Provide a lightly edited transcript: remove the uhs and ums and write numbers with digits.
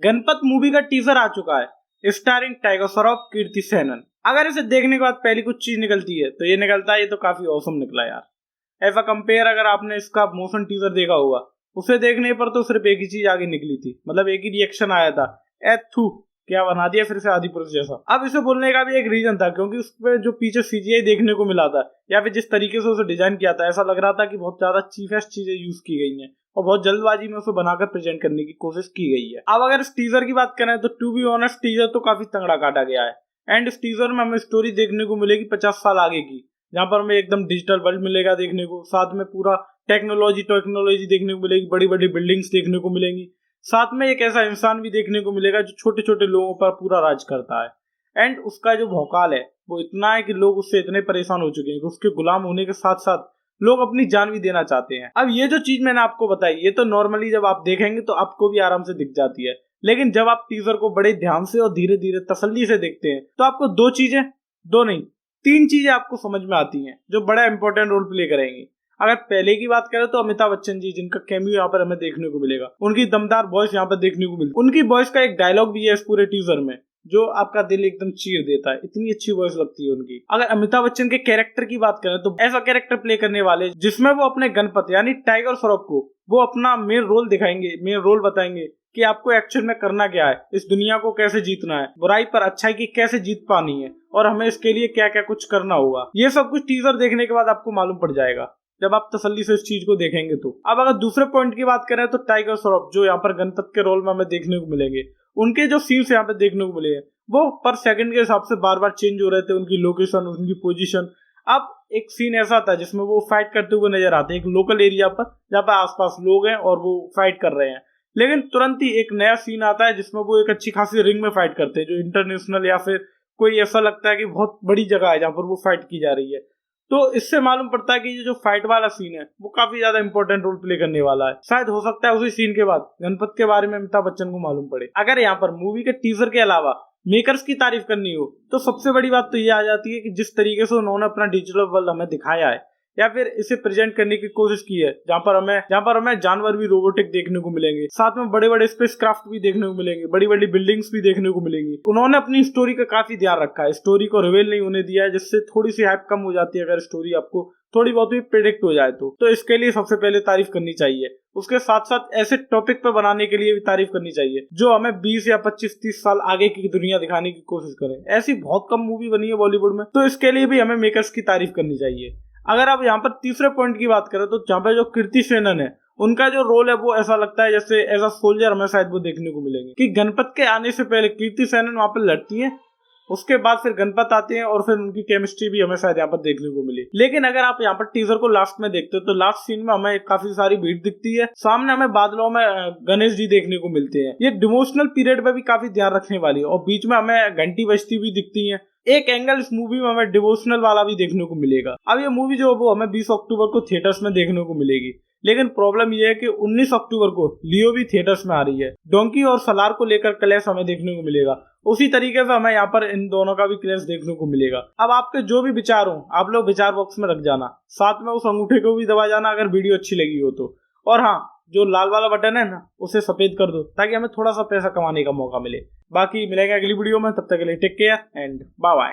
Ganpat movie का teaser आ चुका है स्टारिंग टाइगर श्रॉफ, कीर्ति सेनन। अगर इसे देखने के बाद पहली कुछ चीज निकलती है तो ये निकलता है ये तो काफी औसम निकला यार। ऐसा कंपेयर अगर आपने इसका मोशन टीजर देखा होगा, उसे देखने पर तो सिर्फ एक ही चीज आगे निकली थी, मतलब एक ही रिएक्शन आया था, थू क्या बना दिया फिर से आदि पुरुष जैसा। अब इसे बोलने का भी एक रीजन था, क्योंकि उसपे जो पीछे सीजीआई देखने को मिला था या फिर जिस तरीके से उसे डिजाइन किया था, ऐसा लग रहा था कि बहुत ज्यादा चीपेस्ट चीजें यूज की गई हैं और बहुत जल्दबाजी में उसे बनाकर प्रेजेंट करने की कोशिश की गई है। अब अगर इस टीजर की बात करें तो टू बी ऑनेस्ट टीजर तो काफी तगड़ा काटा गया है एंड इस टीजर में हमें स्टोरी देखने को मिलेगी 50 साल आगे की, जहां पर हमें एकदम डिजिटल वर्ल्ड मिलेगा देखने को, साथ में पूरा टेक्नोलॉजी देखने को मिलेगी, बड़ी बड़ी बिल्डिंग्स देखने को मिलेंगी, साथ में एक ऐसा इंसान भी देखने को मिलेगा जो छोटे छोटे लोगों पर पूरा राज करता है एंड उसका जो भौकाल है वो इतना है कि लोग उससे इतने परेशान हो चुके हैं कि उसके गुलाम होने के साथ साथ लोग अपनी जान भी देना चाहते हैं। अब ये जो चीज मैंने आपको बताई ये तो नॉर्मली जब आप देखेंगे तो आपको भी आराम से दिख जाती है, लेकिन जब आप टीजर को बड़े ध्यान से और धीरे धीरे तसल्ली से देखते हैं तो आपको दो नहीं 3 चीजें आपको समझ में आती हैं जो बड़ा इंपॉर्टेंट रोल प्ले करेंगी। अगर पहले की बात करें तो अमिताभ बच्चन जी, जिनका कैमियो यहाँ पर हमें देखने को मिलेगा, उनकी दमदार वॉइस यहाँ पर देखने को मिलती है। उनकी वॉइस का एक डायलॉग भी है इस पूरे टीजर में जो आपका दिल एकदम चीर देता है, इतनी अच्छी वॉइस लगती है उनकी। अगर अमिताभ बच्चन के कैरेक्टर की बात करें तो ऐसा कैरेक्टर प्ले करने वाले जिसमें वो अपने गणपत यानी टाइगर श्रॉफ को वो अपना मेन रोल दिखाएंगे, मेन रोल बताएंगे कि आपको एक्चुअल में करना क्या है, इस दुनिया को कैसे जीतना है, बुराई पर अच्छाई की कैसे जीत पानी है और हमें इसके लिए क्या क्या कुछ करना होगा। ये सब कुछ टीजर देखने के बाद आपको मालूम पड़ जाएगा जब आप तसल्ली से इस चीज को देखेंगे तो। अब अगर दूसरे पॉइंट की बात करें तो टाइगर श्रॉफ जो यहाँ पर गणपत के रोल में हमें देखने को मिलेंगे, उनके जो सीन्स यहाँ पे देखने को मिले हैं वो पर सेकंड के हिसाब से बार बार चेंज हो रहे थे, उनकी लोकेशन, उनकी पोजीशन। अब एक सीन ऐसा था जिसमें वो फाइट करते हुए नजर आते हैं एक लोकल एरिया पर जहाँ पर आसपास लोग हैं और वो फाइट कर रहे हैं, लेकिन तुरंत ही एक नया सीन आता है जिसमें वो एक अच्छी खासी रिंग में फाइट करते हैं जो इंटरनेशनल या फिर कोई ऐसा लगता है कि बहुत बड़ी जगह है जहाँ पर वो फाइट की जा रही है। तो इससे मालूम पड़ता है कि ये जो फाइट वाला सीन है वो काफी ज्यादा इंपॉर्टेंट रोल प्ले करने वाला है। शायद हो सकता है उसी सीन के बाद गणपत के बारे में अमिताभ बच्चन को मालूम पड़े। अगर यहाँ पर मूवी के टीजर के अलावा मेकर्स की तारीफ करनी हो तो सबसे बड़ी बात तो ये आ जाती है कि जिस तरीके से उन्होंने अपना डिजिटल वर्ल्ड हमें दिखाया है या फिर इसे प्रेजेंट करने की कोशिश की है, जहाँ पर हमें जानवर भी रोबोटिक देखने को मिलेंगे, साथ में बड़े बड़े स्पेस क्राफ्ट भी देखने को मिलेंगे, बड़ी बड़ी बिल्डिंग्स भी देखने को मिलेंगी। उन्होंने अपनी स्टोरी का काफी ध्यान रखा है, स्टोरी को रिवील नहीं होने दिया है, जिससे थोड़ी सी हाइप कम हो जाती है अगर स्टोरी आपको थोड़ी बहुत भी प्रेडिक्ट हो जाए तो इसके लिए सबसे पहले तारीफ करनी चाहिए। उसके साथ साथ ऐसे टॉपिक पे बनाने के लिए भी तारीफ करनी चाहिए जो हमें 20 या 25-30 साल आगे की दुनिया दिखाने की कोशिश करें। ऐसी बहुत कम मूवी बनी है बॉलीवुड में, तो इसके लिए भी हमें मेकर्स की तारीफ करनी चाहिए। अगर आप यहाँ पर तीसरे पॉइंट की बात करें तो जहाँ पे जो कीर्ति सेनन है उनका जो रोल है वो ऐसा लगता है जैसे एज अ सोल्जर हमें शायद वो देखने को मिलेंगे कि गणपत के आने से पहले कीर्ति सेनन वहां पर लड़ती है, उसके बाद फिर गणपत आते हैं और फिर उनकी केमिस्ट्री भी हमें शायद यहाँ पर देखने को मिली। लेकिन अगर आप यहाँ पर टीजर को लास्ट में देखते हो तो लास्ट सीन में हमें काफी सारी भीड़ दिखती है, सामने हमें बादलों में गणेश जी देखने को मिलते हैं। ये डिवोशनल पीरियड में भी काफी ध्यान रखने वाली है और बीच में हमें घंटी बजती भी दिखती है। एक एंगल इस मूवी में हमें डिवोशनल वाला भी देखने को मिलेगा। अब ये मूवी जो वो हमें 20 अक्टूबर को थिएटर्स में देखने को मिलेगी, लेकिन प्रॉब्लम ये है कि 19 अक्टूबर को लियो भी थिएटर्स में आ रही है। डोंकी और सलार को लेकर क्लैश हमें देखने को मिलेगा, उसी तरीके से हमें यहाँ पर इन दोनों का भी क्लैश देखने को मिलेगा। अब आपके जो भी विचार हो आप लोग विचार बॉक्स में रख जाना, साथ में उस अंगूठे को भी दबा जाना अगर वीडियो अच्छी लगी हो तो। और हाँ, जो लाल वाला बटन है ना उसे सफेद कर दो ताकि हमें थोड़ा सा पैसा कमाने का मौका मिले। बाकी मिलेगा अगली वीडियो में, तब तक के लिए take care and bye bye.